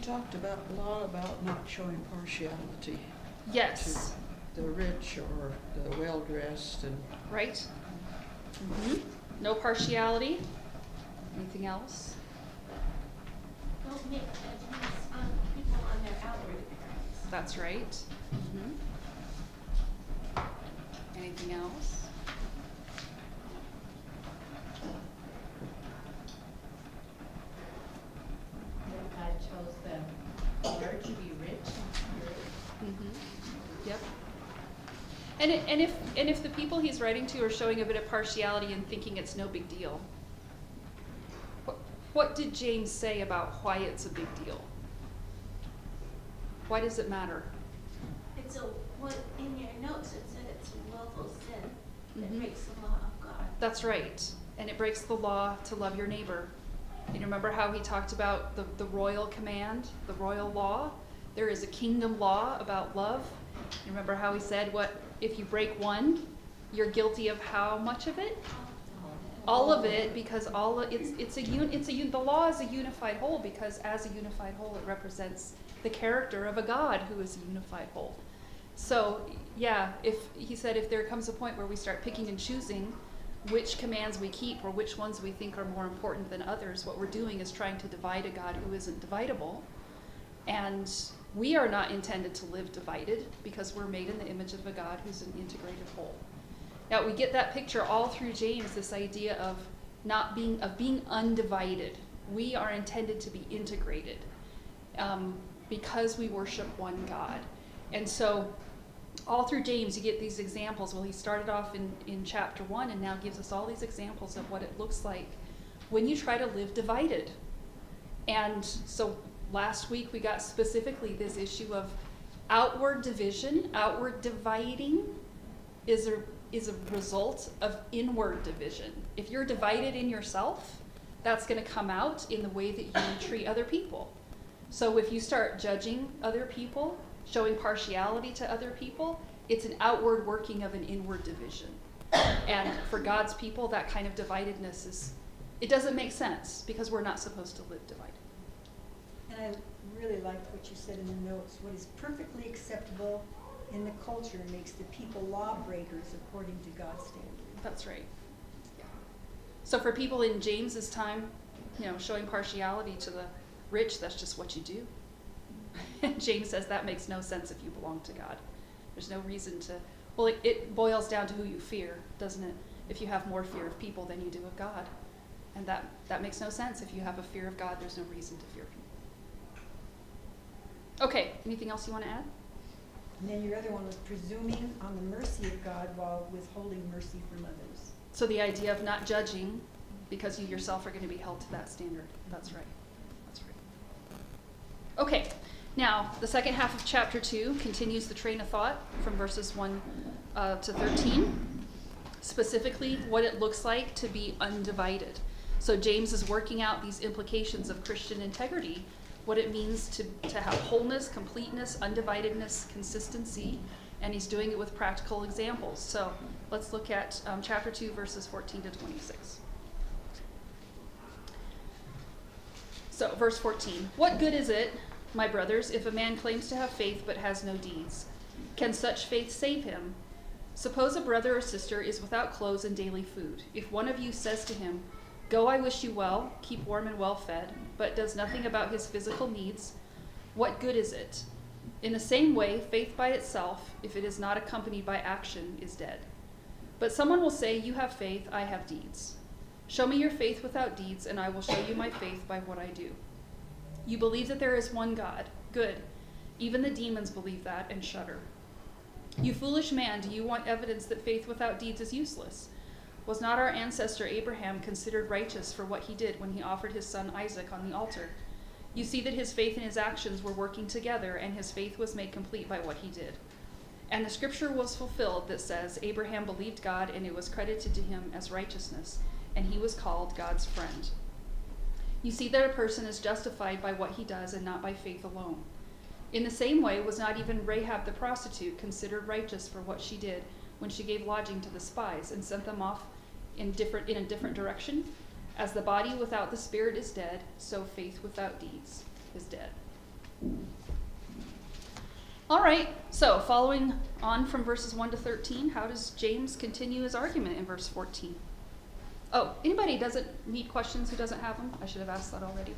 talked about a lot about not showing partiality Yes. to the rich or the well-dressed and Right? No partiality. Anything else? Don't make judgments on people on their outward appearance. That's right. Anything else? That God chose the poor to be rich in spirit. Yep. And if the people he's writing to are showing a bit of partiality and thinking it's no big deal, what did James say about why it's a big deal? Why does it matter? It's a, what, in your notes, it said it's a willful sin that Mhm. breaks the law of God. That's right. And it breaks the law to love your neighbor. You remember how he talked about the royal command, the royal law? There is a kingdom law about love. You remember how he said, what if you break one, you're guilty of how much of it? All of it, because the law is a unified whole, because as a unified whole it represents the character of a God who is a unified whole. So yeah, if there comes a point where we start picking and choosing which commands we keep or which ones we think are more important than others, what we're doing is trying to divide a God who isn't dividable. And we are not intended to live divided, because we're made in the image of a God who's an integrated whole. Now we get that picture all through James, this idea of being undivided. We are intended to be integrated because we worship one God. And so all through James you get these examples. Well, he started off in chapter 1 and now gives us all these examples of what it looks like when you try to live divided. And so last week we got specifically this issue of outward division. Outward dividing is a result of inward division. If you're divided in yourself, that's going to come out in the way that you treat other people. So if you start judging other people, showing partiality to other people, it's an outward working of an inward division. And for God's people, that kind of dividedness it doesn't make sense, because we're not supposed to live divided. And I really liked what you said in the notes. What is perfectly acceptable in the culture makes the people lawbreakers according to God's standards. That's right. Yeah. So for people in James's time, showing partiality to the rich, that's just what you do. James says that makes no sense if you belong to God. There's no reason to, it boils down to who you fear, doesn't it? If you have more fear of people than you do of God. And that makes no sense. If you have a fear of God, there's no reason to fear people. Okay, anything else you want to add? And then your other one was presuming on the mercy of God while withholding mercy from others. So the idea of not judging because you yourself are going to be held to that standard. That's right. That's right. Okay, now the second half of chapter 2 continues the train of thought from verses 1 to 13. Specifically, what it looks like to be undivided. So James is working out these implications of Christian integrity, what it means to have wholeness, completeness, undividedness, consistency, and he's doing it with practical examples. So let's look at chapter 2, verses 14 to 26. So verse 14, what good is it, my brothers, if a man claims to have faith but has no deeds? Can such faith save him? Suppose a brother or sister is without clothes and daily food. If one of you says to him, go, I wish you well, keep warm and well fed, but does nothing about his physical needs, what good is it? In the same way, faith by itself, if it is not accompanied by action, is dead. But someone will say, you have faith, I have deeds. Show me your faith without deeds, and I will show you my faith by what I do. You believe that there is one God. Good. Even the demons believe that and shudder. You foolish man, do you want evidence that faith without deeds is useless? Was not our ancestor Abraham considered righteous for what he did when he offered his son Isaac on the altar? You see that his faith and his actions were working together, and his faith was made complete by what he did. And the scripture was fulfilled that says, Abraham believed God, and it was credited to him as righteousness, and he was called God's friend. You see that a person is justified by what he does and not by faith alone. In the same way, was not even Rahab the prostitute considered righteous for what she did when she gave lodging to the spies and sent them off in a different direction? As the body without the spirit is dead, so faith without deeds is dead. All right, so following on from verses 1 to 13, how does James continue his argument in verse 14? Oh, anybody doesn't need questions who doesn't have them? I should have asked that already.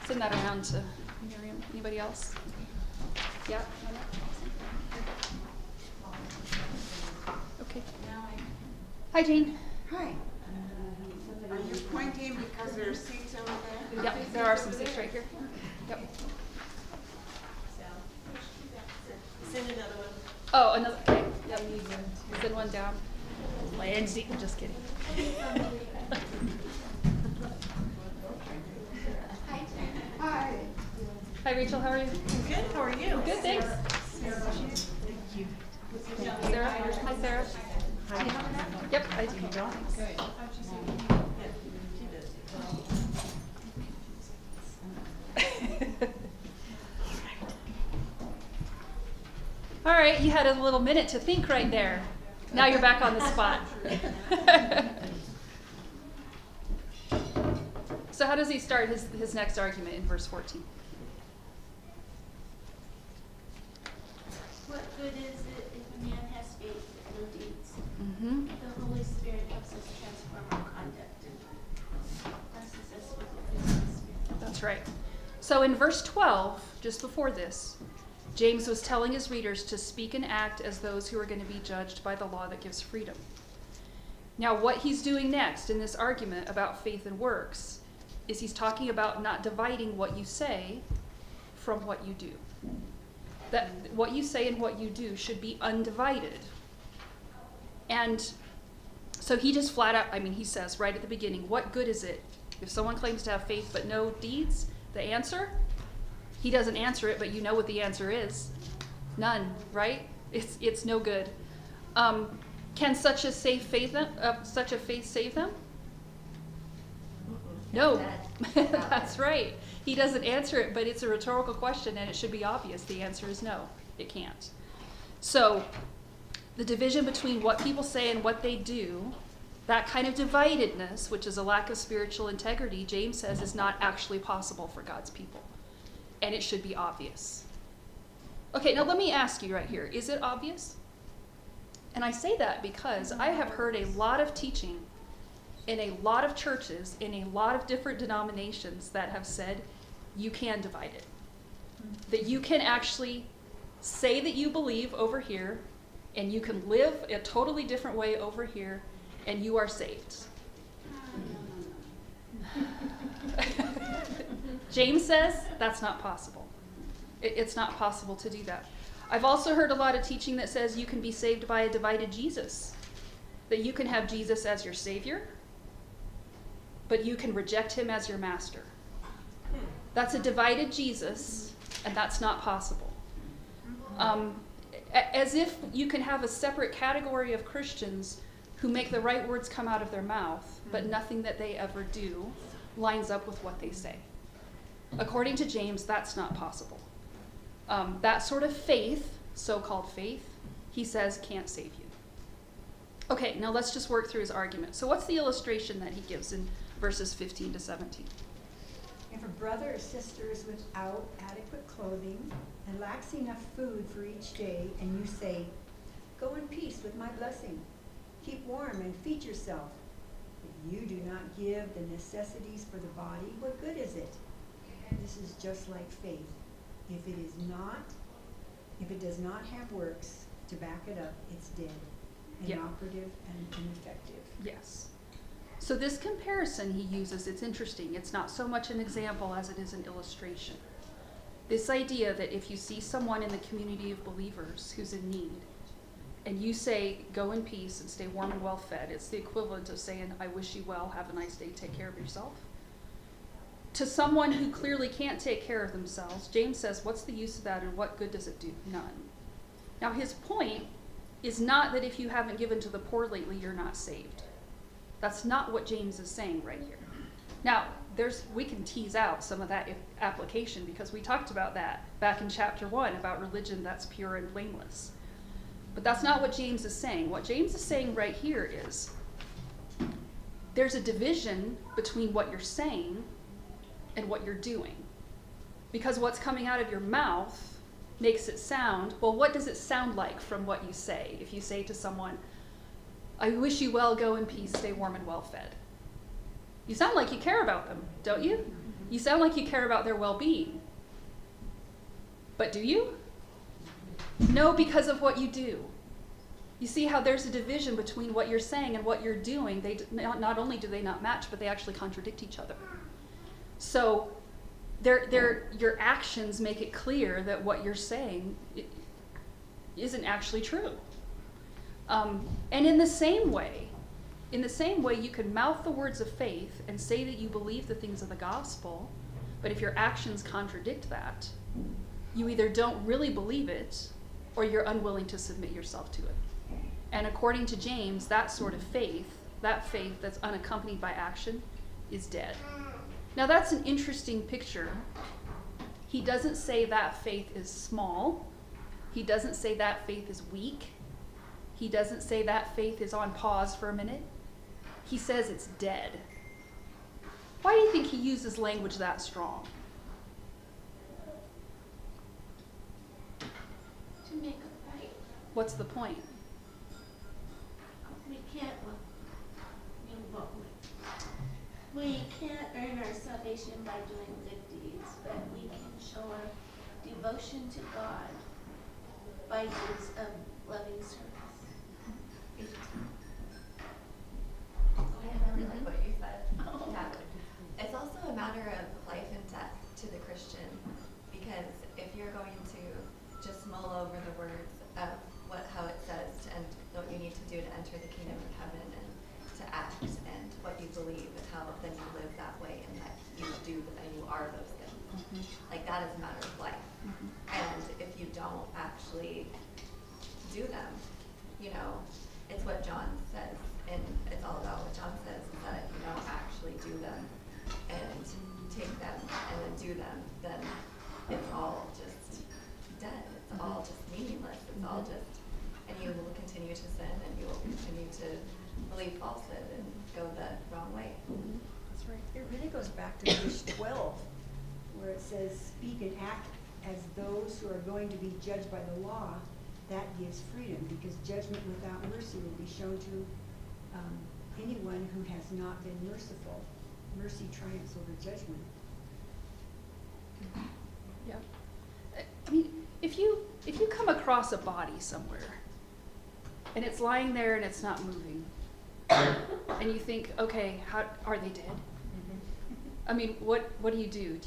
Send that around to Miriam. Anybody else? Yeah? Okay. Hi, Jane. Hi. Are you pointing because there are seats over there? Yep, there are some seats right here. Yep. Send another one. Oh, another. Okay. Yep. Send one down. Lindsay, I'm just kidding. Hi. Hi, Rachel. How are you? Good, how are you? Good, thanks. Sarah. Hi, Sarah. Yep, I do. All right, you had a little minute to think right there. Now you're back on the spot. So how does he start his next argument in verse 14? What good is it if a man has faith but no deeds? Mm-hmm. The Holy Spirit helps us transform our conduct and blesses us with the fruit of the Spirit. That's right. So in verse 12, just before this, James was telling his readers to speak and act as those who are going to be judged by the law that gives freedom. Now, what he's doing next in this argument about faith and works is he's talking about not dividing what you say from what you do. That what you say and what you do should be undivided. And so he just flat out, he says right at the beginning, what good is it if someone claims to have faith but no deeds? The answer? He doesn't answer it, but you know what the answer is. None, right? It's no good. Can such a faith save them? No. That's right. He doesn't answer it, but it's a rhetorical question, and it should be obvious. The answer is no. It can't. So the division between what people say and what they do, that kind of dividedness, which is a lack of spiritual integrity, James says is not actually possible for God's people. And it should be obvious. Okay, now let me ask you right here, is it obvious? And I say that because I have heard a lot of teaching in a lot of churches, in a lot of different denominations that have said you can divide it. That you can actually say that you believe over here, and you can live a totally different way over here, and you are saved. James says that's not possible. It's not possible to do that. I've also heard a lot of teaching that says you can be saved by a divided Jesus. That you can have Jesus as your Savior, but you can reject him as your master. That's a divided Jesus, and that's not possible. As if you can have a separate category of Christians who make the right words come out of their mouth, but nothing that they ever do lines up with what they say. According to James, that's not possible. That sort of faith, so-called faith, he says can't save you. Okay, now let's just work through his argument. So what's the illustration that he gives in verses 15 to 17? If a brother or sister is without adequate clothing and lacks enough food for each day, and you say, "Go in peace with my blessing. Keep warm and feed yourself," but you do not give the necessities for the body, what good is it? This is just like faith. If it does not have works to back it up, it's dead, inoperative, and ineffective. Yes. So this comparison he uses, it's interesting. It's not so much an example as it is an illustration. This idea that if you see someone in the community of believers who's in need, and you say, "Go in peace and stay warm and well fed," it's the equivalent of saying, "I wish you well, have a nice day, take care of yourself." To someone who clearly can't take care of themselves, James says, what's the use of that and what good does it do? None. Now his point is not that if you haven't given to the poor lately, you're not saved. That's not what James is saying right here. Now, we can tease out some of that application because we talked about that back in chapter 1 about religion that's pure and blameless. But that's not what James is saying. What James is saying right here is there's a division between what you're saying and what you're doing. Because what's coming out of your mouth makes it sound, well, what does it sound like from what you say? If you say to someone, I wish you well, go in peace, stay warm and well fed. You sound like you care about them, don't you? You sound like you care about their well-being. But do you? No, because of what you do. You see how there's a division between what you're saying and what you're doing. Not only do they not match, but they actually contradict each other. So your actions make it clear that what you're saying isn't actually true. And in the same way, you can mouth the words of faith and say that you believe the things of the gospel, but if your actions contradict that, you either don't really believe it or you're unwilling to submit yourself to it. And according to James, that sort of faith, that faith that's unaccompanied by action, is dead. Now that's an interesting picture. He doesn't say that faith is small. He doesn't say that faith is weak. He doesn't say that faith is on pause for a minute. He says it's dead. Why do you think he uses language that strong? To make it right. What's the point? We can't, we can't earn our salvation by doing good deeds, but we can show our devotion to God by deeds of loving service. I really like what you said. Yeah. It's also a matter of life and death to the Christian, because if you're going to just mull over the words of how it says and what you need to do to enter the kingdom of heaven and to act and what you believe and how then you live that way and that you do and you are those things. Mm-hmm. Like that is a matter of life. Mm-hmm. And if you don't actually do them, it's what John says, and it's all about what John says, is that if you don't actually do them and take them and then do them, then it's all just dead. It's all just meaningless. It's all just, and you will continue to sin and you will continue to believe falsehood and go the wrong way. That's right. It really goes back to verse 12, where it says, speak and act as those who are going to be judged by the law. That gives freedom, because judgment without mercy will be shown to anyone who has not been merciful. Mercy triumphs over judgment. Yeah. I mean, if you come across a body somewhere and it's lying there and it's not moving, and you think, okay, how are they dead? I mean, what do you do?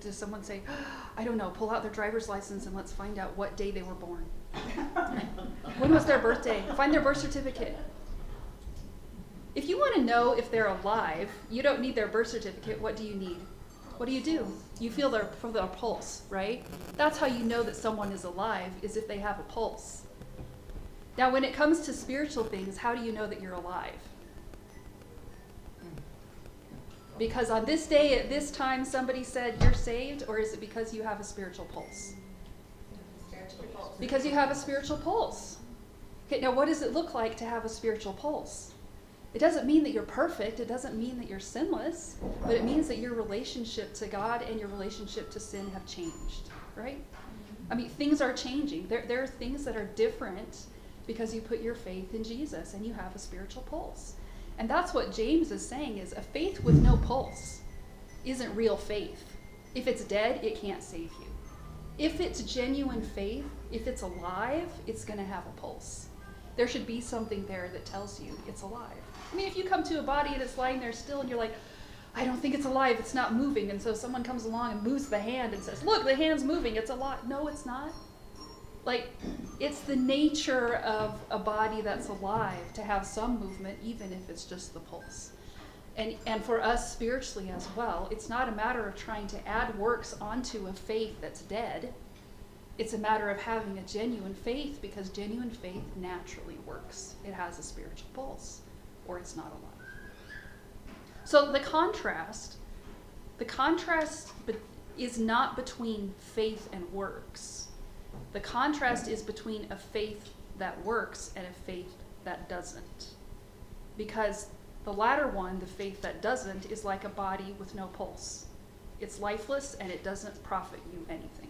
Does someone say, I don't know, pull out their driver's license and let's find out what day they were born? When was their birthday? Find their birth certificate. If you want to know if they're alive, you don't need their birth certificate. What do you need? What do? You feel their pulse, right? That's how you know that someone is alive, is if they have a pulse. Now, when it comes to spiritual things, how do you know that you're alive? Because on this day, at this time, somebody said you're saved, or is it because you have a spiritual pulse? Spiritual pulse. Because you have a spiritual pulse. Okay, now what does it look like to have a spiritual pulse? It doesn't mean that you're perfect. It doesn't mean that you're sinless, but it means that your relationship to God and your relationship to sin have changed, right? I mean, things are changing. There are things that are different because you put your faith in Jesus and you have a spiritual pulse. And that's what James is saying, is a faith with no pulse isn't real faith. If it's dead, it can't save you. If it's genuine faith, if it's alive, it's going to have a pulse. There should be something there that tells you it's alive. I mean, if you come to a body and it's lying there still and you're like, I don't think it's alive, it's not moving, and so someone comes along and moves the hand and says, look, the hand's moving, it's alive. No, it's not. Like, it's the nature of a body that's alive to have some movement, even if it's just the pulse. And for us spiritually as well, it's not a matter of trying to add works onto a faith that's dead. It's a matter of having a genuine faith, because genuine faith naturally works. It has a spiritual pulse, or it's not alive. So the contrast is not between faith and works. The contrast is between a faith that works and a faith that doesn't. Because the latter one, the faith that doesn't, is like a body with no pulse. It's lifeless, and it doesn't profit you anything.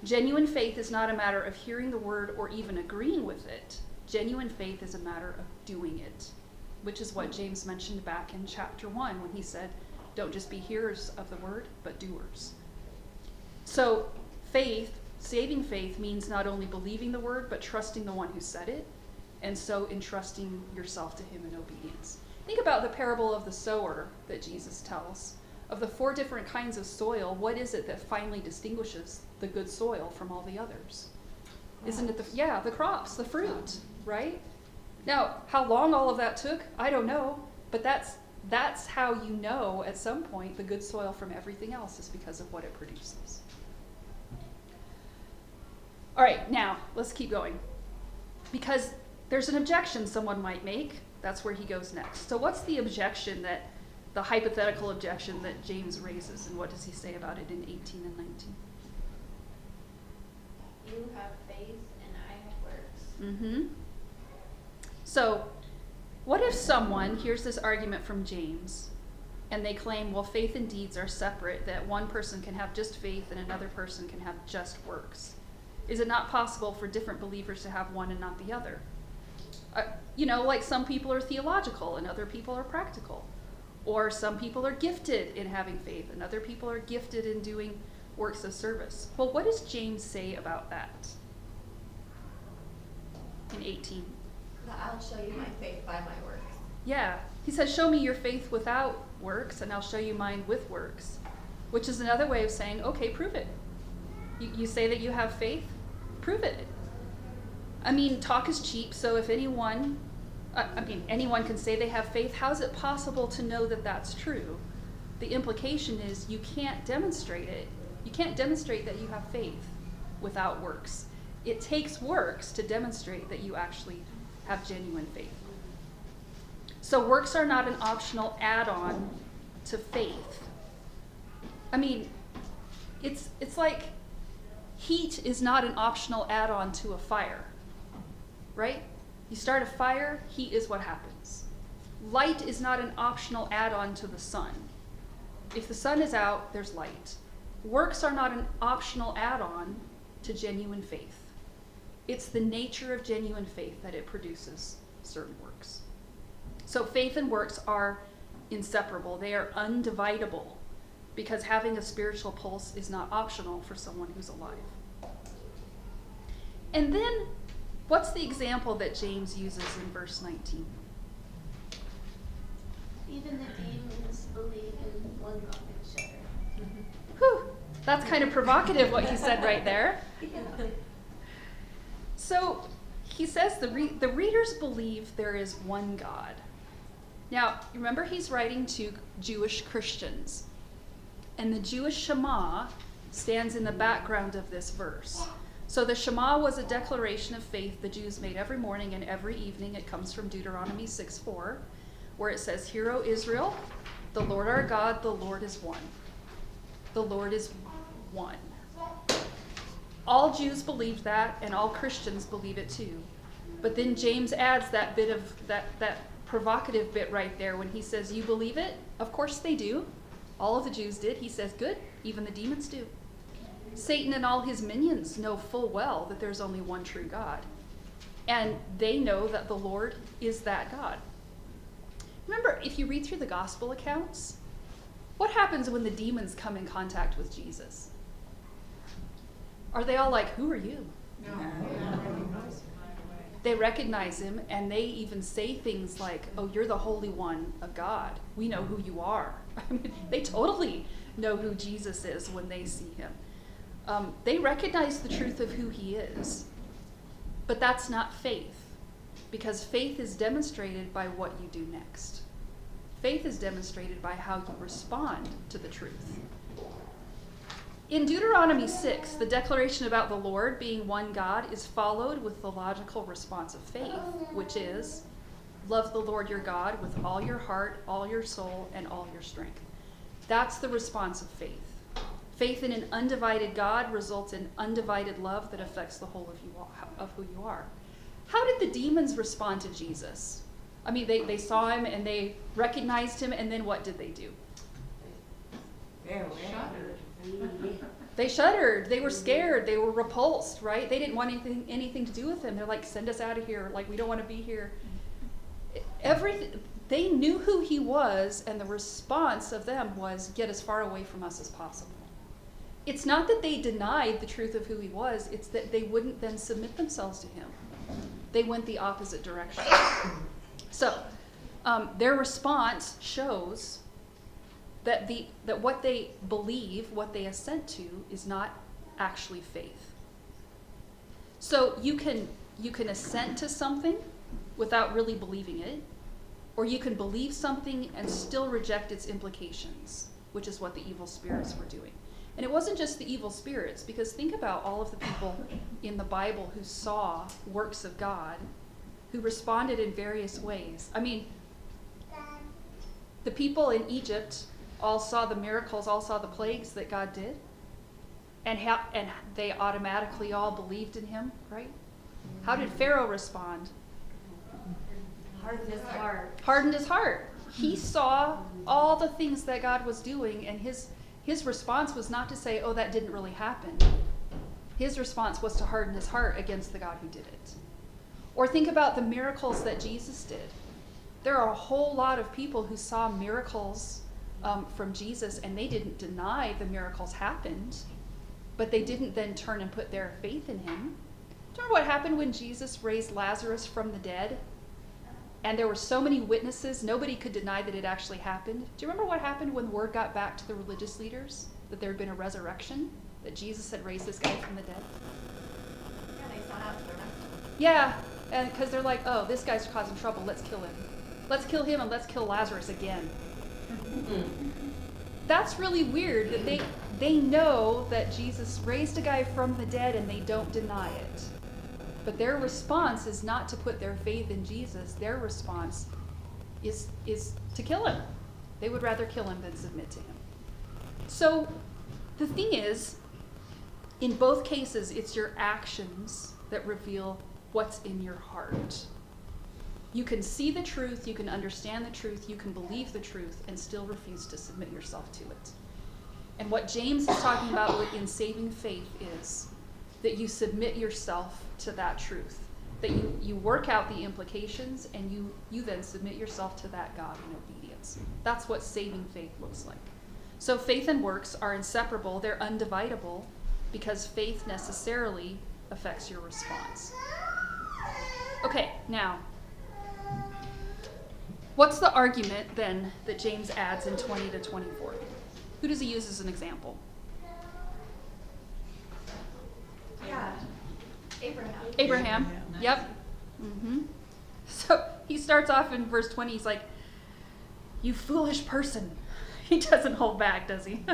Genuine faith is not a matter of hearing the word or even agreeing with it. Genuine faith is a matter of doing it, which is what James mentioned back in chapter 1 when he said, don't just be hearers of the word, but doers. So faith, saving faith, means not only believing the word, but trusting the one who said it, and so entrusting yourself to him in obedience. Think about the parable of the sower that Jesus tells. Of the 4 different kinds of soil, what is it that finally distinguishes the good soil from all the others? Isn't it the crops, the fruit, right? Now, how long all of that took, I don't know, but that's how you know at some point the good soil from everything else is because of what it produces. All right, now let's keep going. Because there's an objection someone might make. That's where he goes next. So what's the objection, the hypothetical objection that James raises, and what does he say about it in 18 and 19? You have faith and I have works. Mm-hmm. So what if someone hears this argument from James, and they claim, well, faith and deeds are separate, that one person can have just faith and another person can have just works? Is it not possible for different believers to have one and not the other? Like some people are theological and other people are practical. Or some people are gifted in having faith and other people are gifted in doing works of service. Well, what does James say about that in 18? I'll show you my faith by my works. Yeah, he says, show me your faith without works, and I'll show you mine with works, which is another way of saying, okay, prove it. You say that you have faith, prove it. I mean, talk is cheap, so if anyone can say they have faith, how is it possible to know that that's true? The implication is you can't demonstrate it. You can't demonstrate that you have faith without works. It takes works to demonstrate that you actually have genuine faith. So works are not an optional add-on to faith. I mean, it's like heat is not an optional add-on to a fire, right? You start a fire, heat is what happens. Light is not an optional add-on to the sun. If the sun is out, there's light. Works are not an optional add-on to genuine faith. It's the nature of genuine faith that it produces certain works. So faith and works are inseparable. They are undividable, because having a spiritual pulse is not optional for someone who's alive. And then, what's the example that James uses in verse 19? Even the demons believe in one God and shudder. Whew, that's kind of provocative what he said right there. So he says the readers believe there is one God. Now, remember he's writing to Jewish Christians. And the Jewish Shema stands in the background of this verse. So the Shema was a declaration of faith the Jews made every morning and every evening. It comes from Deuteronomy 6:4, where it says, "Hear, O Israel, the Lord our God, the Lord is one." The Lord is one. All Jews believed that, and all Christians believe it too. But then James adds that bit of that provocative bit right there when he says, you believe it? Of course they do. All of the Jews did. He says, good, even the demons do. Satan and all his minions know full well that there's only one true God. And they know that the Lord is that God. Remember, if you read through the gospel accounts, what happens when the demons come in contact with Jesus? Are they all like, who are you? No. They recognize him, and they even say things like, oh, you're the Holy One of God. We know who you are. I mean, they totally know who Jesus is when they see him. They recognize the truth of who he is. But that's not faith, because faith is demonstrated by what you do next. Faith is demonstrated by how you respond to the truth. In Deuteronomy 6, the declaration about the Lord being one God is followed with the logical response of faith, which is, love the Lord your God with all your heart, all your soul, and all your strength. That's the response of faith. Faith in an undivided God results in undivided love that affects the whole of who you are. How did the demons respond to Jesus? I mean, they saw him and they recognized him, and then what did they do? Shuddered. They shuddered. They were scared. They were repulsed, right? They didn't want anything to do with him. They're like, send us out of here. Like, we don't want to be here. They knew who he was, and the response of them was, get as far away from us as possible. It's not that they denied the truth of who he was. It's that they wouldn't then submit themselves to him. They went the opposite direction. So, their response shows that what they believe, what they assent to, is not actually faith. So you can assent to something without really believing it, or you can believe something and still reject its implications, which is what the evil spirits were doing. And it wasn't just the evil spirits, because think about all of the people in the Bible who saw works of God, who responded in various ways. I mean, the people in Egypt all saw the miracles, all saw the plagues that God did, and they automatically all believed in him, right? How did Pharaoh respond? Hardened his heart. Hardened his heart. He saw all the things that God was doing, and his response was not to say, oh, that didn't really happen. His response was to harden his heart against the God who did it. Or think about the miracles that Jesus did. There are a whole lot of people who saw miracles from Jesus, and they didn't deny the miracles happened, but they didn't then turn and put their faith in him. Do you remember what happened when Jesus raised Lazarus from the dead? And there were so many witnesses, nobody could deny that it actually happened. Do you remember what happened when word got back to the religious leaders that there had been a resurrection, that Jesus had raised this guy from the dead? Yeah, they sought out to arrest him. Yeah, and because they're like, oh, this guy's causing trouble, let's kill him. Let's kill him and let's kill Lazarus again. That's really weird that they know that Jesus raised a guy from the dead and they don't deny it. But their response is not to put their faith in Jesus. Their response is to kill him. They would rather kill him than submit to him. So the thing is, in both cases, it's your actions that reveal what's in your heart. You can see the truth, you can understand the truth, you can believe the truth, and still refuse to submit yourself to it. And what James is talking about in saving faith is that you submit yourself to that truth, that you work out the implications, and you then submit yourself to that God in obedience. That's what saving faith looks like. So faith and works are inseparable, they're undividable, because faith necessarily affects your response. Okay, now, what's the argument then that James adds in 20 to 24? Who does he use as an example? Yeah. Abraham. Abraham. Yep. So he starts off in verse 20. He's like, you foolish person. He doesn't hold back, does he?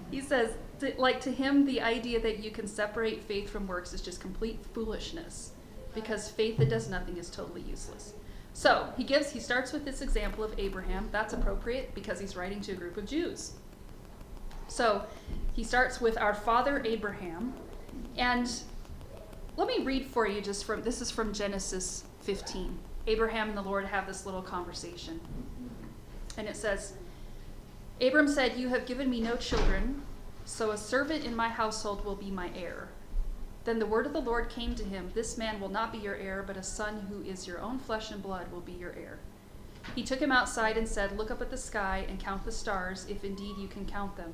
He says, to him, the idea that you can separate faith from works is just complete foolishness, because faith that does nothing is totally useless. So he starts with this example of Abraham. That's appropriate because he's writing to a group of Jews. So he starts with our father Abraham. And let me read for you this is from Genesis 15. Abraham and the Lord have this little conversation. And it says, Abram said, you have given me no children, so a servant in my household will be my heir. Then the word of the Lord came to him, this man will not be your heir, but a son who is your own flesh and blood will be your heir. He took him outside and said, look up at the sky and count the stars, if indeed you can count them.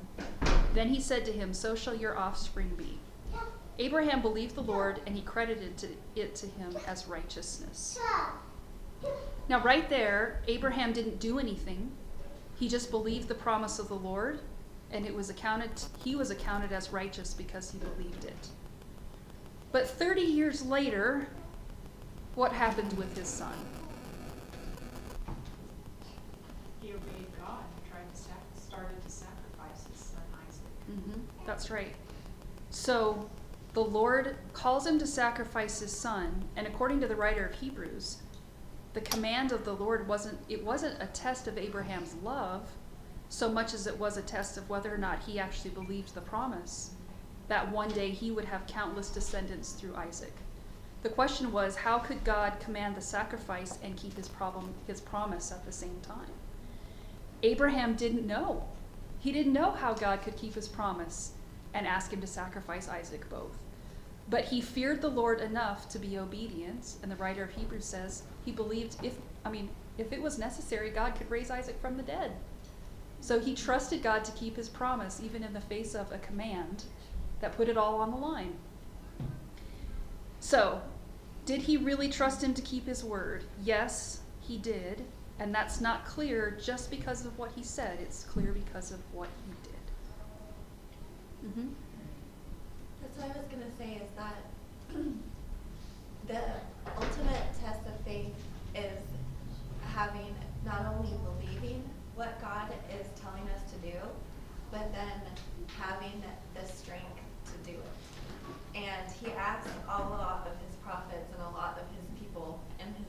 Then he said to him, so shall your offspring be. Abraham believed the Lord, and he credited it to him as righteousness. Now right there, Abraham didn't do anything. He just believed the promise of the Lord, and he was accounted as righteous because he believed it. But 30 years later, what happened with his son? He obeyed God and started to sacrifice his son Isaac. That's right. So the Lord calls him to sacrifice his son, and according to the writer of Hebrews, the command of the Lord wasn't a test of Abraham's love so much as it was a test of whether or not he actually believed the promise that one day he would have countless descendants through Isaac. The question was, how could God command the sacrifice and keep his promise at the same time? Abraham didn't know. He didn't know how God could keep his promise and ask him to sacrifice Isaac both. But he feared the Lord enough to be obedient, and the writer of Hebrews says he believed if it was necessary, God could raise Isaac from the dead. So he trusted God to keep his promise, even in the face of a command that put it all on the line. So, did he really trust him to keep his word? Yes, he did. And that's not clear just because of what he said. It's clear because of what he did. Mm-hmm. That's what I was going to say, is that the ultimate test of faith is having, not only believing what God is telling us to do, but then having the strength to do it. And he asks a lot of his prophets and a lot of his people and his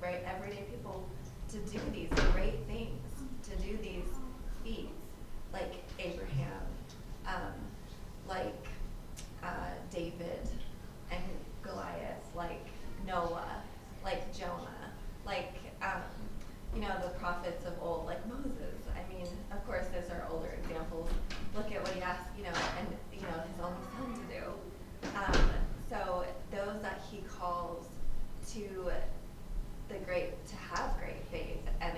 everyday people to do these great things, to do these feats, like Abraham, like David and Goliath, like Noah, like Jonah, like the prophets of old, like Moses. I mean, of course, those are older examples. Look at what he asked, and his only son to do. So those that he calls to to have great faith, and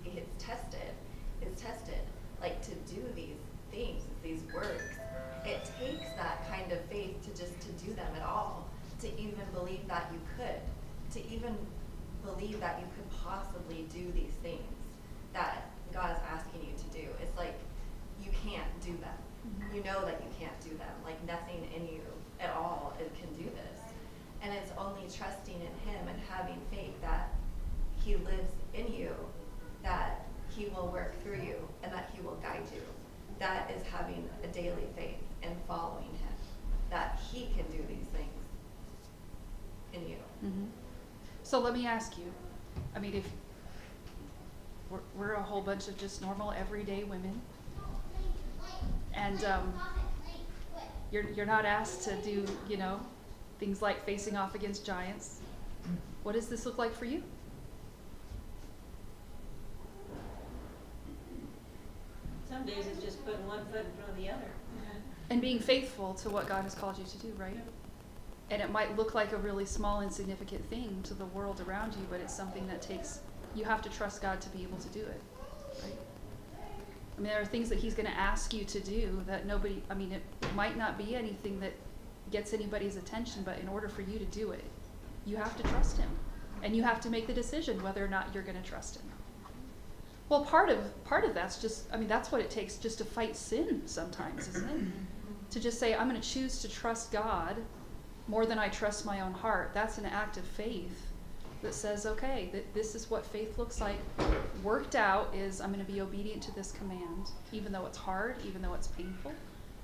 it's tested, like to do these things, these works. It takes that kind of faith to do them at all, to even believe that you could, to even believe that you could possibly do these things that God is asking you to do. It's like you can't do them. Mm-hmm. You know that you can't do them. Like nothing in you at all can do this. And it's only trusting in him and having faith that he lives in you, that he will work through you, and that he will guide you. That is having a daily faith and following him, that he can do these things in you. Mm-hmm. So let me ask you, if we're a whole bunch of just normal everyday women, and you're not asked to do, things like facing off against giants. What does this look like for you? Some days it's just putting one foot in front of the other. And being faithful to what God has called you to do, right? And it might look like a really small, insignificant thing to the world around you, but it's something that you have to trust God to be able to do it, right? There are things that he's going to ask you to do that it might not be anything that gets anybody's attention, but in order for you to do it, you have to trust him. And you have to make the decision whether or not you're going to trust him. Well, part of that's just, that's what it takes just to fight sin sometimes, isn't it? To just say, I'm going to choose to trust God more than I trust my own heart. That's an act of faith that says, okay, this is what faith looks like. Worked out is I'm going to be obedient to this command, even though it's hard, even though it's painful,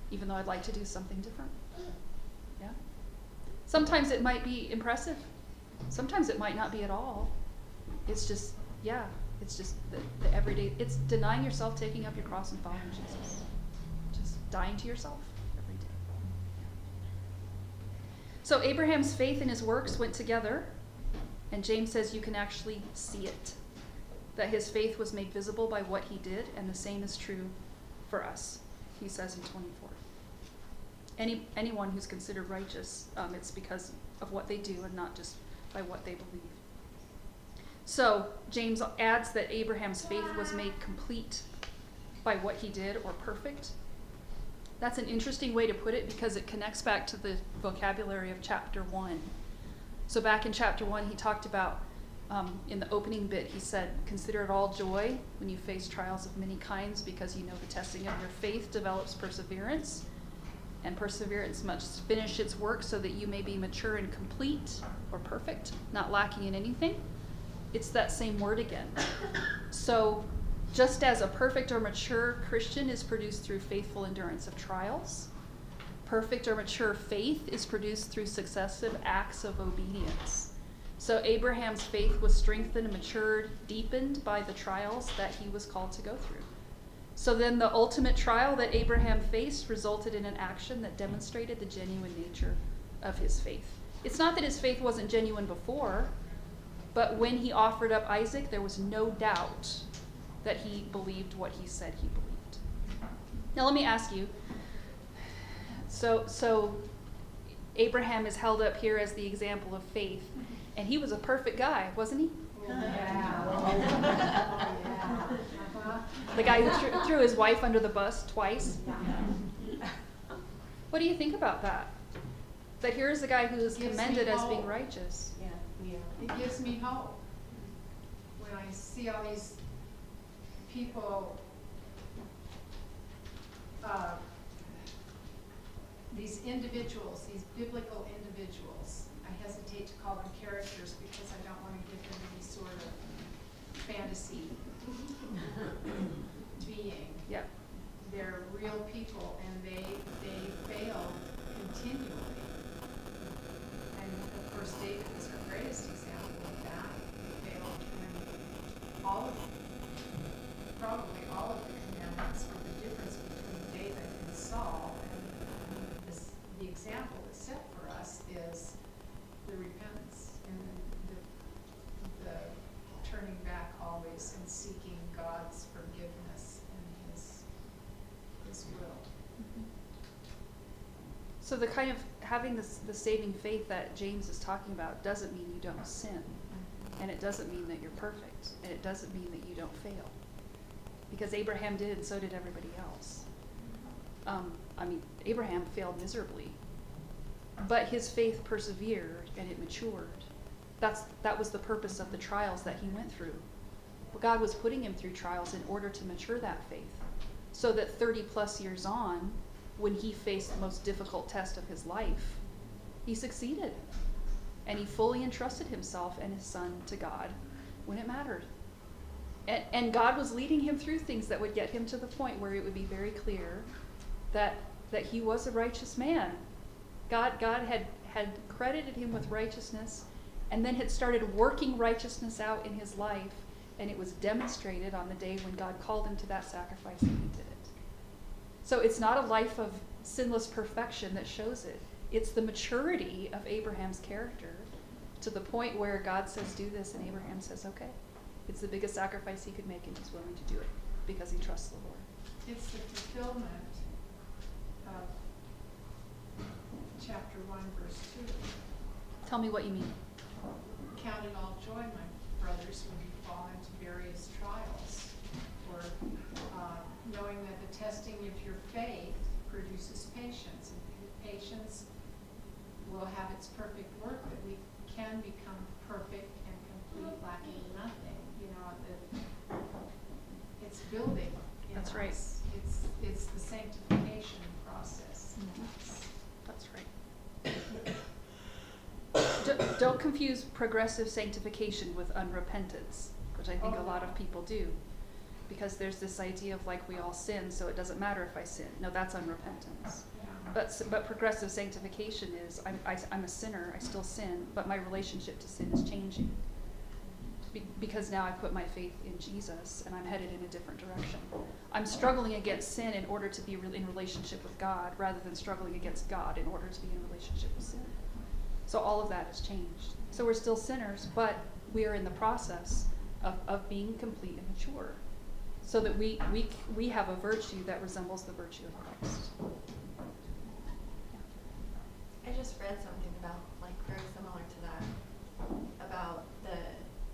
even though I'd like to do something different. Yeah. Sometimes it might be impressive. Sometimes it might not be at all. It's just, it's just the everyday, it's denying yourself, taking up your cross and following Jesus. Just dying to yourself every day. So Abraham's faith and his works went together, and James says you can actually see it. That his faith was made visible by what he did, and the same is true for us, he says in 24. Anyone who's considered righteous, it's because of what they do and not just by what they believe. So James adds that Abraham's faith was made complete by what he did, or perfect. That's an interesting way to put it because it connects back to the vocabulary of chapter 1. So back in chapter 1, he talked about, in the opening bit, he said, consider it all joy when you face trials of many kinds, because you know the testing of your faith develops perseverance. And perseverance must finish its work so that you may be mature and complete, or perfect, not lacking in anything. It's that same word again. So just as a perfect or mature Christian is produced through faithful endurance of trials, perfect or mature faith is produced through successive acts of obedience. So Abraham's faith was strengthened and matured, deepened by the trials that he was called to go through. So then the ultimate trial that Abraham faced resulted in an action that demonstrated the genuine nature of his faith. It's not that his faith wasn't genuine before, but when he offered up Isaac, there was no doubt that he believed what he said he believed. Now let me ask you, so Abraham is held up here as the example of faith, and he was a perfect guy, wasn't he? Yeah. The guy who threw his wife under the bus twice. What do you think about that? That here is a guy who is Gives me commended as being hope. righteous. It gives me hope when I see all these people, these individuals, these biblical individuals. I hesitate to call them characters because I don't want to give them any sort of fantasy being. Yep. They're real people and they fail continually. And of course David is our greatest example of that. He failed in all of probably all of the commandments were the difference between David and Saul. And the example that's set for us is the repentance and the turning back always and seeking God's forgiveness and his will. So the kind of having the saving faith that James is talking about doesn't mean you don't sin, and it doesn't mean that you're perfect, and it doesn't mean that you don't fail, because Abraham did, and so did everybody else. Abraham failed miserably, but his faith persevered and it matured. That was the purpose of the trials that he went through. God was putting him through trials in order to mature that faith, so that 30 plus years on, when he faced the most difficult test of his life, he succeeded. And he fully entrusted himself and his son to God when it mattered. And God was leading him through things that would get him to the point where it would be very clear that he was a righteous man. God had credited him with righteousness and then had started working righteousness out in his life, and it was demonstrated on the day when God called him to that sacrifice, and he did it. So it's not a life of sinless perfection that shows it. It's the maturity of Abraham's character to the point where God says, do this, and Abraham says, okay. It's the biggest sacrifice he could make, and he's willing to do it because he trusts the Lord. It's the fulfillment of chapter 1, verse 2. Tell me what you mean. Count it all joy, my brothers, when you fall into various trials, or knowing that the testing of your faith produces patience, and patience will have its perfect work, that we can become perfect and complete, lacking nothing. You know, it's building in That's us. right. It's the sanctification process. in us. That's right. Don't confuse progressive sanctification with unrepentance, which I think a lot of people do. Because there's this idea of like we all sin, so it doesn't matter if I sin. No, that's unrepentance. Yeah. But progressive sanctification is I'm a sinner, I still sin, but my relationship to sin is changing. Because now I put my faith in Jesus and I'm headed in a different direction. I'm struggling against sin in order to be in relationship with God, rather than struggling against God in order to be in relationship with sin. So all of that has changed. So we're still sinners, but we are in the process of being complete and mature, so that we have a virtue that resembles the virtue of Christ. I just read something about, like, very similar to that, about the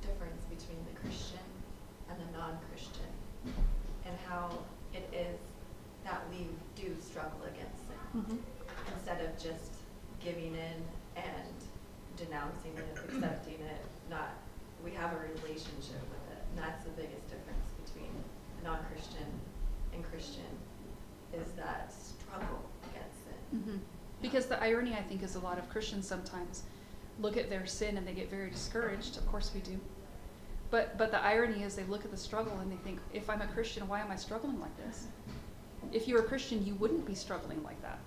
difference between the Christian and the non-Christian, and how it is that we do struggle against sin, instead of just giving in and denouncing it, accepting it. We have a relationship with it, and that's the biggest difference between non-Christian and Christian, is that struggle against sin. Because the irony, I think, is a lot of Christians sometimes look at their sin and they get very discouraged. Of course we do. But the irony is they look at the struggle and they think, if I'm a Christian, why am I struggling like this? If you're a Christian, you wouldn't be struggling like that.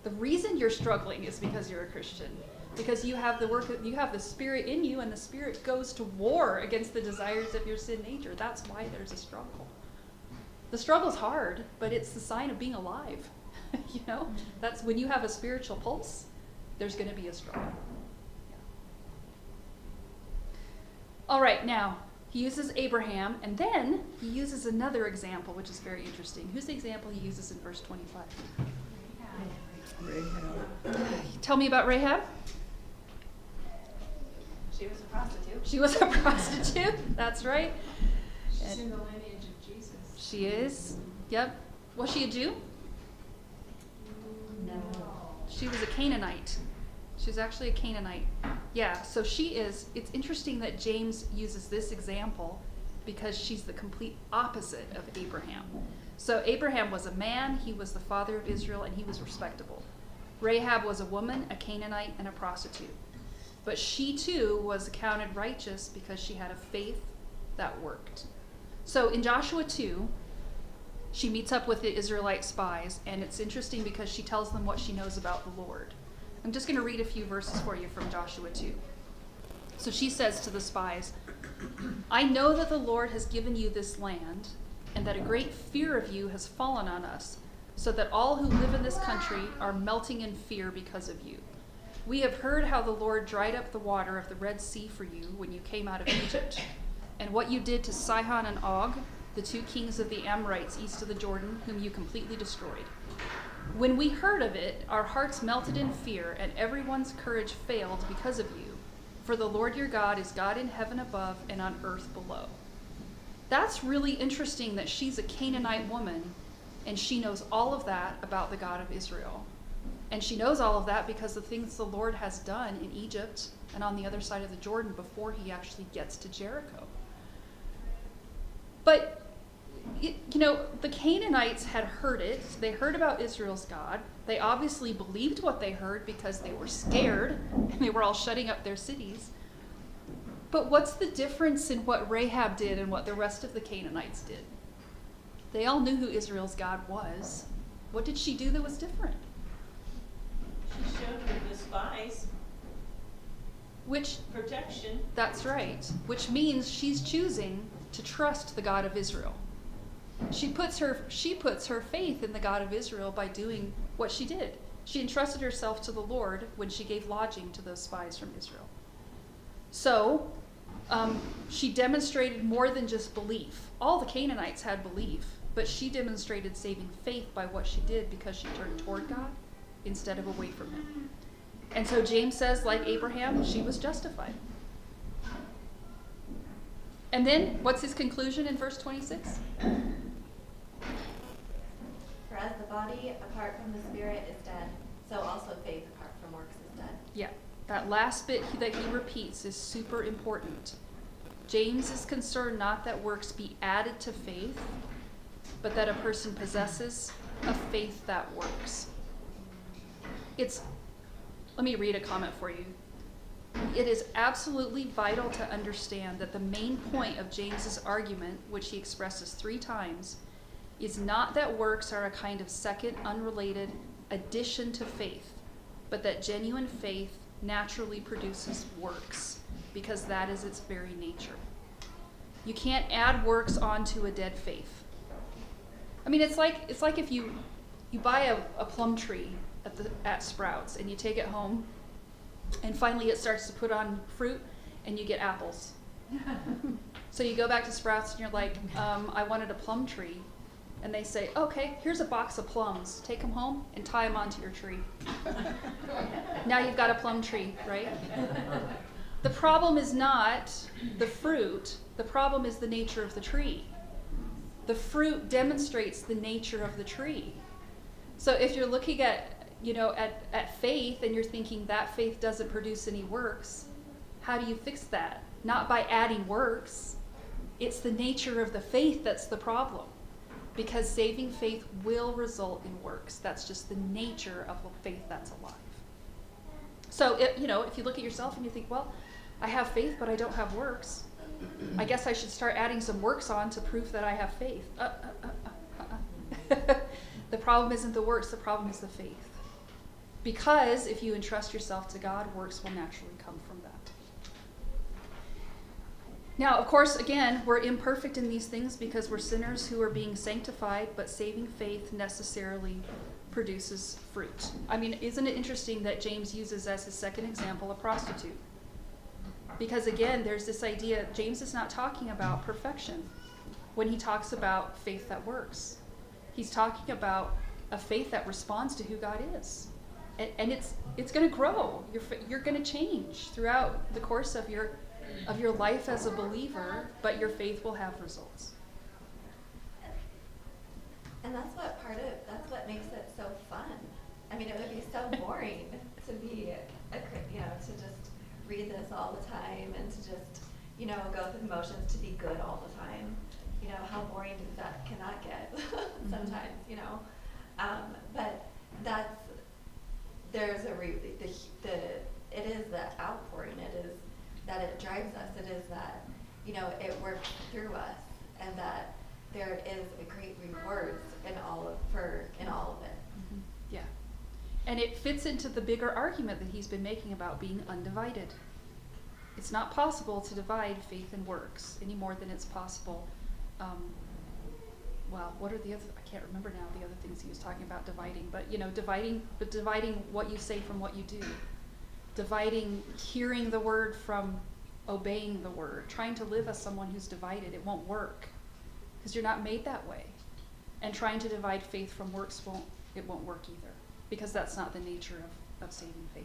The reason you're struggling is because you're a Christian. Because you have the Spirit in you, and the Spirit goes to war against the desires of your sin nature. That's why there's a struggle. The struggle's hard, but it's the sign of being alive. You know? That's when you have a spiritual pulse, there's going to be a struggle. Yeah. All right, now, He uses Abraham, and then he uses another example, which is very interesting. Who's the example he uses in verse 25? Rahab. Tell me about Rahab. She was a prostitute. She was a prostitute. That's right. She's in the lineage of Jesus. She is. Yep. Was she a Jew? No. She was a Canaanite. She was actually a Canaanite. Yeah, so she is. It's interesting that James uses this example because she's the complete opposite of Abraham. So Abraham was a man, he was the father of Israel, and he was respectable. Rahab was a woman, a Canaanite, and a prostitute. But she too was accounted righteous because she had a faith that worked. So in Joshua 2, she meets up with the Israelite spies, and it's interesting because she tells them what she knows about the Lord. I'm just going to read a few verses for you from Joshua 2. So she says to the spies, I know that the Lord has given you this land, and that a great fear of you has fallen on us, so that all who live in this country are melting in fear because of you. We have heard how the Lord dried up the water of the Red Sea for you when you came out of Egypt, and what you did to Sihon and Og, the two kings of the Amorites east of the Jordan, whom you completely destroyed. When we heard of it, our hearts melted in fear, and everyone's courage failed because of you. For the Lord your God is God in heaven above and on earth below. That's really interesting that she's a Canaanite woman, and she knows all of that about the God of Israel. And she knows all of that because of the things the Lord has done in Egypt and on the other side of the Jordan before he actually gets to Jericho. But the Canaanites had heard it. They heard about Israel's God. They obviously believed what they heard because they were scared and they were all shutting up their cities. But what's the difference in what Rahab did and what the rest of the Canaanites did? They all knew who Israel's God was. What did she do that was different? She showed her the spies Which, protection. that's right, which means she's choosing to trust the God of Israel. She puts her faith in the God of Israel by doing what she did. She entrusted herself to the Lord when she gave lodging to those spies from Israel. So, she demonstrated more than just belief. All the Canaanites had belief, but she demonstrated saving faith by what she did because she turned toward God instead of away from him. And so James says, like Abraham, she was justified. And then, what's his conclusion in verse 26? For as the body apart from the spirit is dead, so also faith apart from works is dead. Yeah, that last bit that he repeats is super important. James is concerned not that works be added to faith, but that a person possesses a faith that works. Let me read a comment for you. It is absolutely vital to understand that the main point of James's argument, which he expresses 3 times, is not that works are a kind of second, unrelated addition to faith, but that genuine faith naturally produces works, because that is its very nature. You can't add works onto a dead faith. I mean, it's like if you buy a plum tree at Sprouts and you take it home, and finally it starts to put on fruit, and you get apples. So you go back to Sprouts and you're like, I wanted a plum tree. And they say, okay, here's a box of plums. Take them home and tie them onto your tree. Now you've got a plum tree, right? The problem is not the fruit. The problem is the nature of the tree. The fruit demonstrates the nature of the tree. So if you're looking at faith and you're thinking that faith doesn't produce any works, how do you fix that? Not by adding works. It's the nature of the faith that's the problem. Because saving faith will result in works. That's just the nature of a faith that's alive. So, if you look at yourself and you think, well, I have faith, but I don't have works. I guess I should start adding some works on to prove that I have faith. The problem isn't the works, the problem is the faith. Because if you entrust yourself to God, works will naturally come from that. Now, of course, again, we're imperfect in these things because we're sinners who are being sanctified, but saving faith necessarily produces fruit. I mean, isn't it interesting that James uses as his second example a prostitute? Because again, there's this idea, James is not talking about perfection when he talks about faith that works. He's talking about a faith that responds to who God is. And it's going to grow. You're going to change throughout the course of your life as a believer, but your faith will have results. And that's what makes it so fun. I mean, it would be so boring to be to just read this all the time and to just, go through the motions to be good all the time. How boring can that get sometimes, but there's it is the outpouring, it is that it drives us, it is that, it works through us, and that there is a great rewards in all of it. Mm-hmm. Yeah. And it fits into the bigger argument that he's been making about being undivided. It's not possible to divide faith and works any more than it's possible. What are the other? I can't remember now the other things he was talking about dividing. But dividing what you say from what you do, dividing hearing the word from obeying the word. Trying to live as someone who's divided, it won't work because you're not made that way. And trying to divide faith from works won't work either, because that's not the nature of saving faith.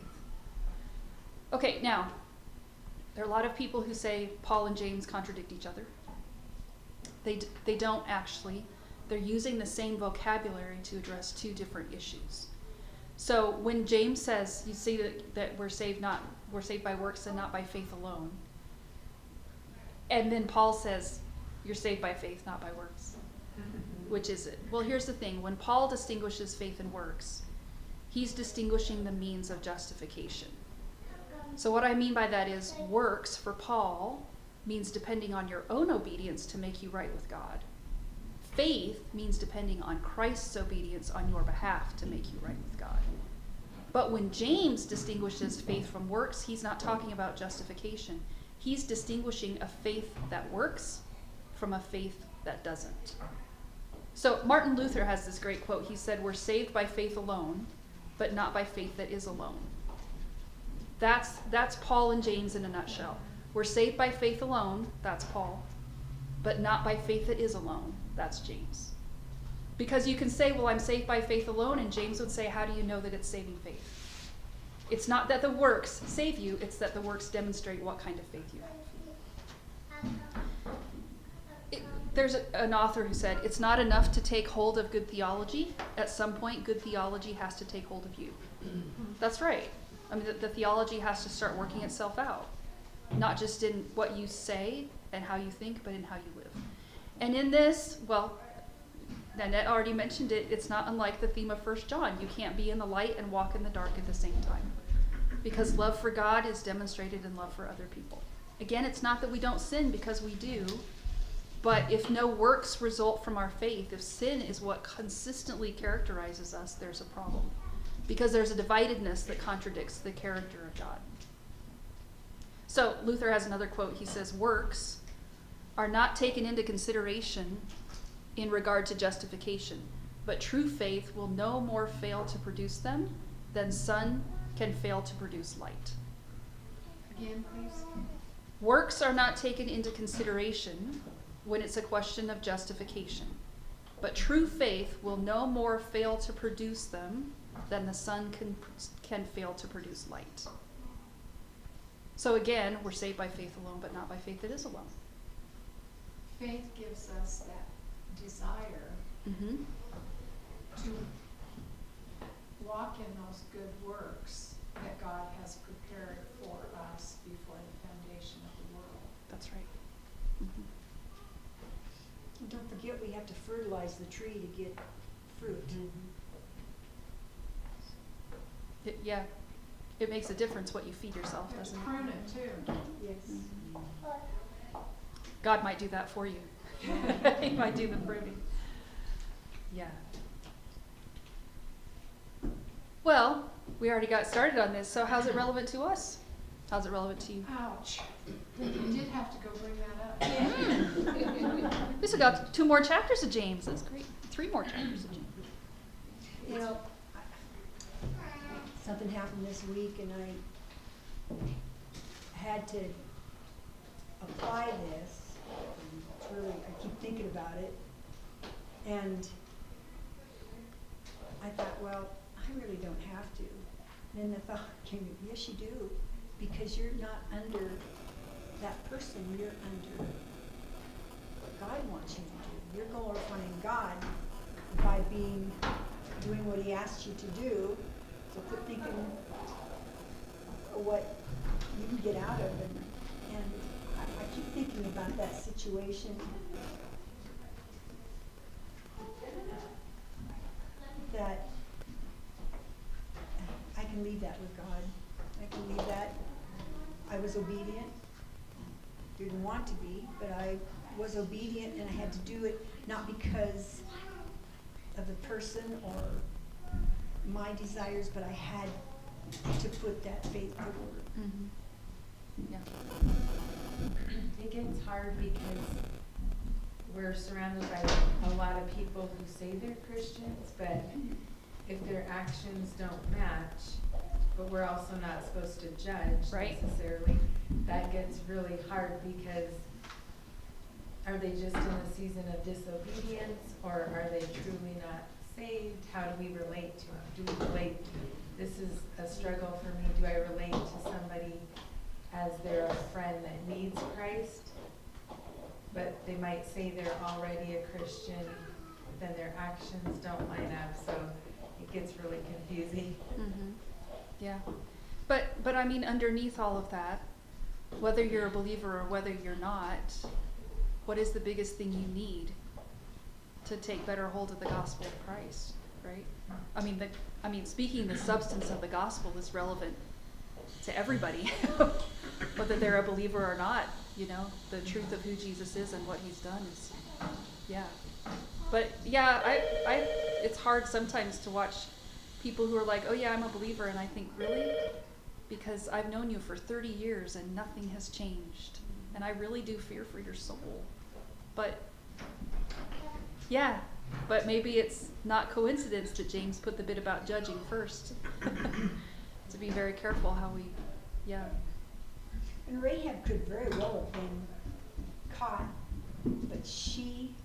Okay, now there are a lot of people who say Paul and James contradict each other. They don't actually. They're using the same vocabulary to address two different issues. So when James says, you see that we're saved by works and not by faith alone. And then Paul says, you're saved by faith, not by works. Which is it? Well, here's the thing. When Paul distinguishes faith and works, he's distinguishing the means of justification. So what I mean by that is works for Paul means depending on your own obedience to make you right with God. Faith means depending on Christ's obedience on your behalf to make you right with God. But when James distinguishes faith from works, he's not talking about justification. He's distinguishing a faith that works from a faith that doesn't. So Martin Luther has this great quote. He said, "We're saved by faith alone, but not by faith that is alone." That's Paul and James in a nutshell. We're saved by faith alone, that's Paul, but not by faith that is alone, that's James. Because you can say, well, I'm saved by faith alone, and James would say, how do you know that it's saving faith? It's not that the works save you, it's that the works demonstrate what kind of faith you have. There's an author who said, it's not enough to take hold of good theology. At some point, good theology has to take hold of you. That's right. I mean, the theology has to start working itself out. Not just in what you say and how you think, but in how you live. And in this, well, Nanette already mentioned it, it's not unlike the theme of 1 John. You can't be in the light and walk in the dark at the same time. Because love for God is demonstrated in love for other people. Again, it's not that we don't sin, because we do. But if no works result from our faith, if sin is what consistently characterizes us, there's a problem. Because there's a dividedness that contradicts the character of God. So Luther has another quote. He says, works are not taken into consideration in regard to justification, but true faith will no more fail to produce them than sun can fail to produce light. Again, please. Works are not taken into consideration when it's a question of justification, but true faith will no more fail to produce them than the sun can fail to produce light. So again, we're saved by faith alone, but not by faith that is alone. Faith gives us that desire to walk in those good works that God has prepared for us before the foundation of the world. That's right. Mm-hmm. And don't forget, we have to fertilize the tree to get fruit. It makes a difference what you feed yourself, You have to doesn't it? prune it too. Yes. God might do that for you. He might do the pruning. Yeah. Well, we already got started on this, so how's it relevant to us? How's it relevant to you? Ouch. You did have to go bring that up. We still got 2 more chapters of James. That's great. 3 more chapters of James. You know, something happened this week, and I had to apply this. And it's really, I keep thinking about it. And I thought, well, I really don't have to. And then the thought came, yes, you do, because you're not under that person, you're under what God wants you to do. You're glorifying God by doing what He asked you to do. So quit thinking what you can get out of it. And I keep thinking about that situation. That I can leave that with God. I can leave that. I was obedient. Didn't want to be, but I was obedient, and I had to do it not because of the person or my desires, but I had to put that faith forward. Yeah. It gets hard because we're surrounded by a lot of people who say they're Christians, but if their actions don't match, but we're also not supposed to judge Right. necessarily, that gets really hard because are they just in a season of disobedience, or are they truly not saved? How do we relate to them? Do we relate, this is a struggle for me, do I relate to somebody as they're a friend that needs Christ, but they might say they're already a Christian, then their actions don't line up, so it gets really confusing. Yeah. But I mean, underneath all of that, whether you're a believer or whether you're not, what is the biggest thing you need to take better hold of the gospel of Christ, right? I mean, speaking the substance of the gospel is relevant to everybody, whether they're a believer or not. You know, the truth of who Jesus is and what He's done is, yeah. But yeah, I it's hard sometimes to watch people who are like, oh yeah, I'm a believer, and I think, really? Because I've known you for 30 years and nothing has changed. And I really do fear for your soul. But yeah, but maybe it's not coincidence that James put the bit about judging first. To be very careful how we, yeah. And Rahab could very well have been caught, but she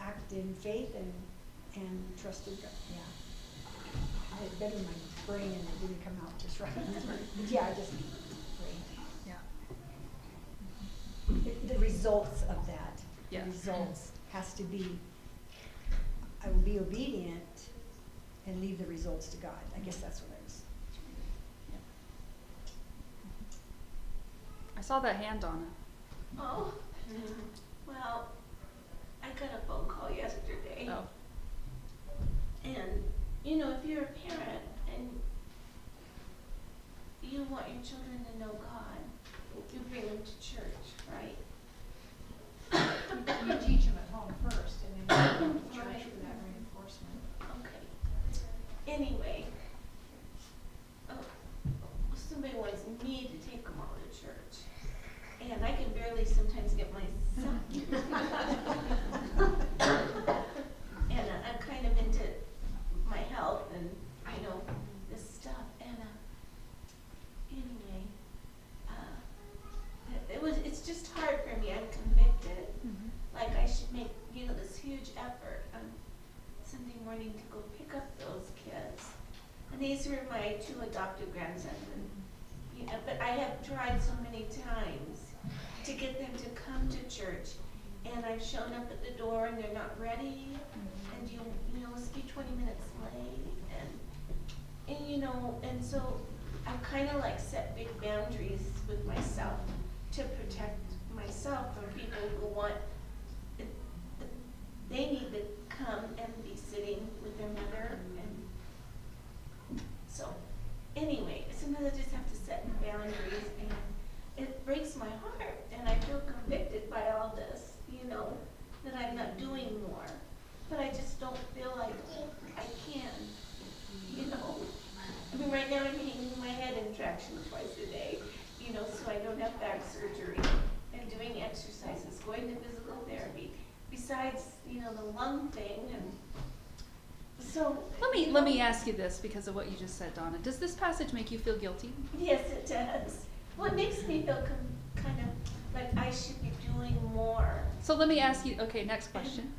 acted in faith and trusted God. Yeah. I had been in my brain and it didn't come out just right. But yeah, just brain. Yeah. The results of that. Yeah. The results has to be, I will be obedient and leave the results to God. I guess that's what I was. I saw that hand, Donna. Oh, well, I got a phone call yesterday. Oh. And, you know, if you're a parent and you want your children to know God, you bring them to church, right? You teach them at home first, and then you go to church Right. for that reinforcement. Okay. Anyway, somebody wants me to take them all to church. And I can barely sometimes get myself. And I'm kind of into my health and, you know, this stuff. And anyway, it's just hard for me. I'm convicted. Like I should make, you know, this huge effort on Sunday morning to go pick up those kids. And these were my 2 adopted grandsons. And, you know, but I have tried so many times to get them to come to church. And I've shown up at the door and they're not ready. And you must be 20 minutes late. And you know, and so I've kind of like set big boundaries with myself to protect myself from people who want, they need to come and be sitting with their mother. And so anyway, sometimes I just have to set boundaries, and it breaks my heart, and I feel convicted by all this, you know, that I'm not doing more. But I just don't feel like I can, you know. I mean, right now I'm hanging my head in traction twice a day, you know, so I don't have back surgery, and doing exercises, going to physical therapy, besides, you know, the lung thing. And so Let me ask you this because of what you just said, Donna. Does this passage make you feel guilty? yes, it does. Well, it makes me feel kind of like I should be doing more. So let me ask you, okay, next question.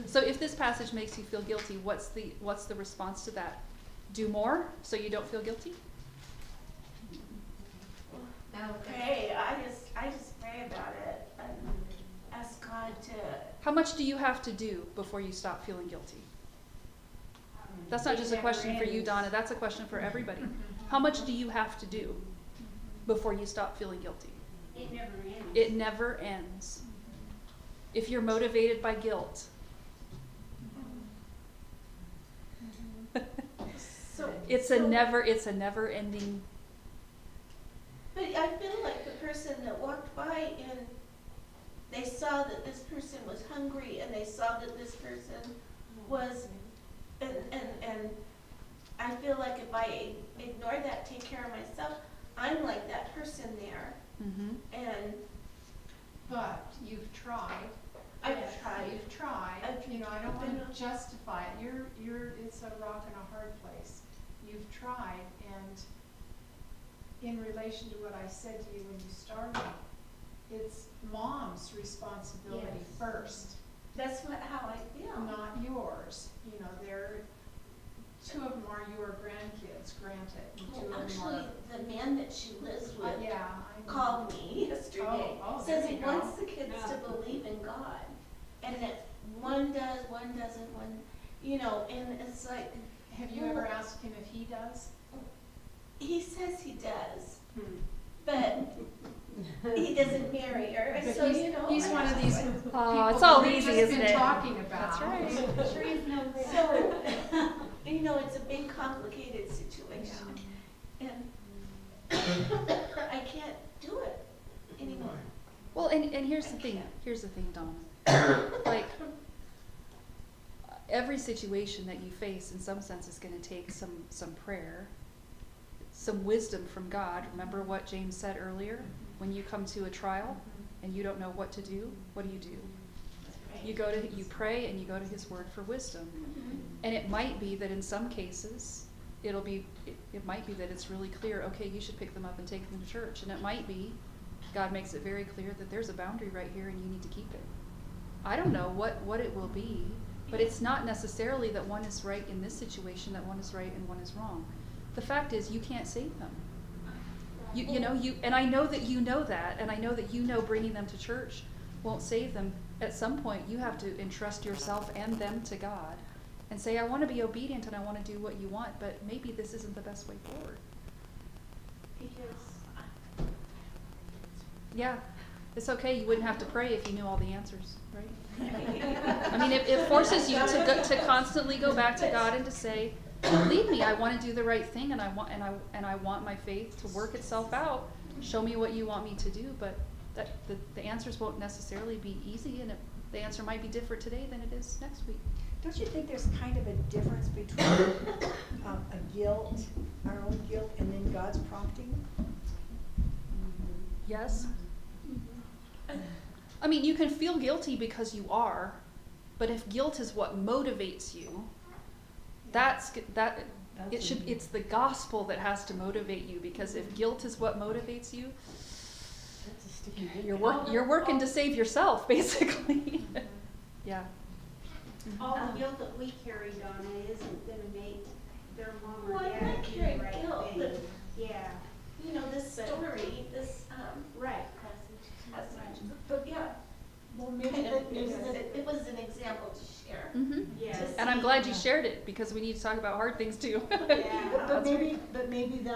So if this passage makes you feel guilty, what's the response to that? Do more so you don't feel guilty? Pray. I just pray about it and ask God to. How much do you have to do before you stop feeling guilty? That's not just a question for you, Donna, that's a question for everybody. How much do you have to do before you stop feeling guilty? It never ends. It never ends. If you're motivated by guilt. It's a never ending. But I feel like the person that walked by and they saw that this person was hungry and they saw that this person was, and I feel like if I ignore that, take care of myself, I'm like that person there. Mm-hmm. And But you've tried. I've Yes, tried. You've tried. I've You know, I don't want been- to justify it. It's a rock and a hard place. You've tried, and in relation to what I said to you when you started, it's mom's responsibility Yes. first, that's how I feel. not yours. You know, two of them are your grandkids, granted, and two Well, of them actually, are. the man that she lives with Yeah, I know. called me yesterday. Oh, Says there he you go. wants the kids to believe in God. And that one does, one doesn't, one, you know, and it's like, Have you ever asked him if he does? he says he does, Hmm. but he doesn't marry her, But so you know. he's I one of just these like- people Oh, it's all we've easy, just isn't been it? talking about. That's right. So, you know, it's a big complicated situation. And I can't do it anymore. Well, and here's the thing, Donna. Like, every situation that you face in some sense is gonna take some prayer, some wisdom from God. Remember what James said earlier? When you come to a trial and you don't know what to do, what do? You pray and you go to his word for wisdom. And it might be that in some cases, it might be that it's really clear, okay, you should pick them up and take them to church. And it might be, God makes it very clear that there's a boundary right here and you need to keep it. I don't know what it will be, but it's not necessarily that one is right in this situation, that one is right and one is wrong. The fact is, you can't save them. And I know that you know that, and I know that you know bringing them to church won't save them. At some point, you have to entrust yourself and them to God and say, I want to be obedient and I want to do what you want, but maybe this isn't the best way forward. Because Yeah, it's okay. You wouldn't have to pray if you knew all the answers, right? I mean, it forces you to constantly go back to God and to say, lead me. I want to do the right thing, and I want my faith to work itself out. Show me what you want me to do, but the answers won't necessarily be easy, and the answer might be different today than it is next week. Don't you think there's kind of a difference between a guilt, our own guilt, and then God's prompting? Yes. I mean, you can feel guilty because you are, but if guilt is what motivates you, it's the gospel that has to motivate you, because if guilt is what motivates you, you're working to save yourself, basically. Yeah. All the guilt that we carry, Donna, isn't gonna make their mom or Well, I'm dad not do the carrying right guilt, thing. but Yeah, you know, this story, this right. passage, But, yeah, well, kind of, it was an example to share. Mm-hmm. Yes. And I'm glad you shared it, because we need to talk about hard things too. Yeah. but maybe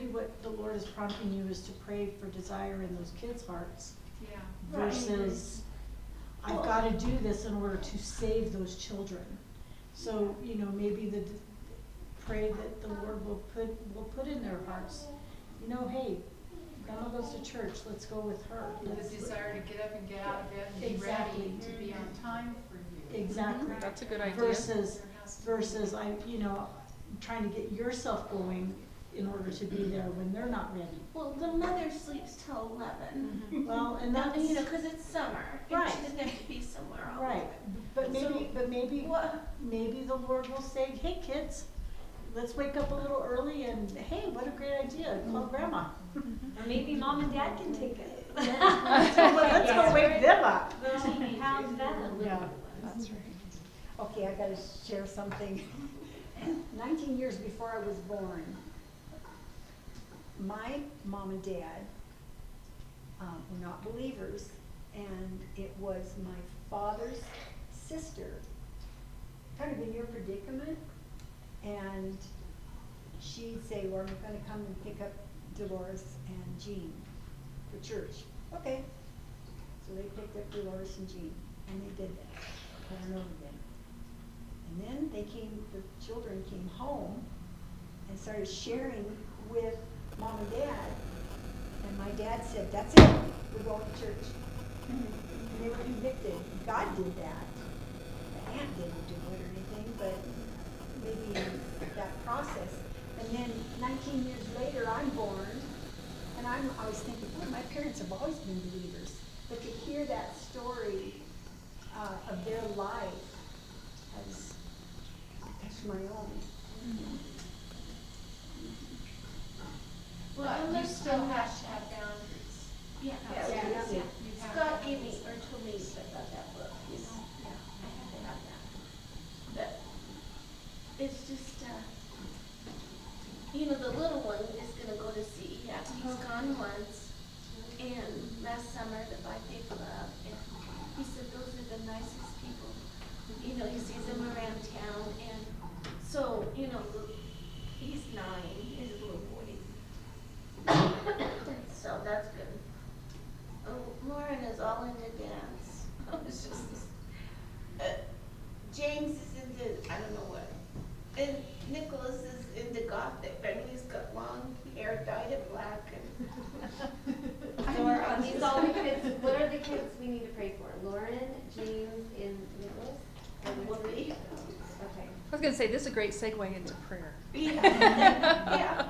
what the Lord is prompting you is to pray for desire in those kids' hearts Yeah. Right. versus, I've gotta do this in order to save those children. So, you know, maybe pray that the Lord will put in their hearts, you know, hey, Grandma goes to church, let's go with her. The desire to get up and get out of bed and be Exactly. ready to be on time for you. Exactly. That's a good idea. Versus trying to get yourself going in order to be there when they're not ready. Well, the mother sleeps till 11. Mhm. Well, and Now, that's, you know, because it's summer, and Right. she doesn't have to be somewhere all the right, time. but maybe What? maybe the Lord will say, hey, kids, let's wake up a little early and, hey, what a great idea, call Grandma. Or maybe mom and dad can take it. Let's go wake them up. Have them. Yeah. That's right. Okay, I gotta share something. 19 years before I was born, my mom and dad were not believers, and it was my father's sister, kind of in your predicament, and she'd say, well, we're gonna come and pick up Dolores and Jean for church. Okay. So they picked up Dolores and Jean, and they did that over and over again. And then the children came home and started sharing with mom and dad. And my dad said, that's it, we're going to church. And they were convicted. God did that. The aunt didn't do it or anything, but maybe in that process. And then 19 years later, I'm born, and I was thinking, oh, my parents have always been believers. But to hear that story of their life has touched my own. Well, you still have to have boundaries. Yeah. Yeah. Scott gave me, or told me about that book, you know, I have to have that. But it's just, you know, the little one is gonna go to see, he's gone once, and last summer, the 5-day club, and he said those are the nicest people. You know, he sees them around town, and so, you know, he's 9, he's a little boy. So that's good. Oh, Lauren is all into dance. It's just, James is into, I don't know what. And Nicholas is into gothic, and he's got long hair dyed it black and. So are these all the kids, what are the kids we need to pray for? Lauren, James, and Nicholas? And Whoopi. Okay. I was gonna say, this is a great segue into prayer. Yeah.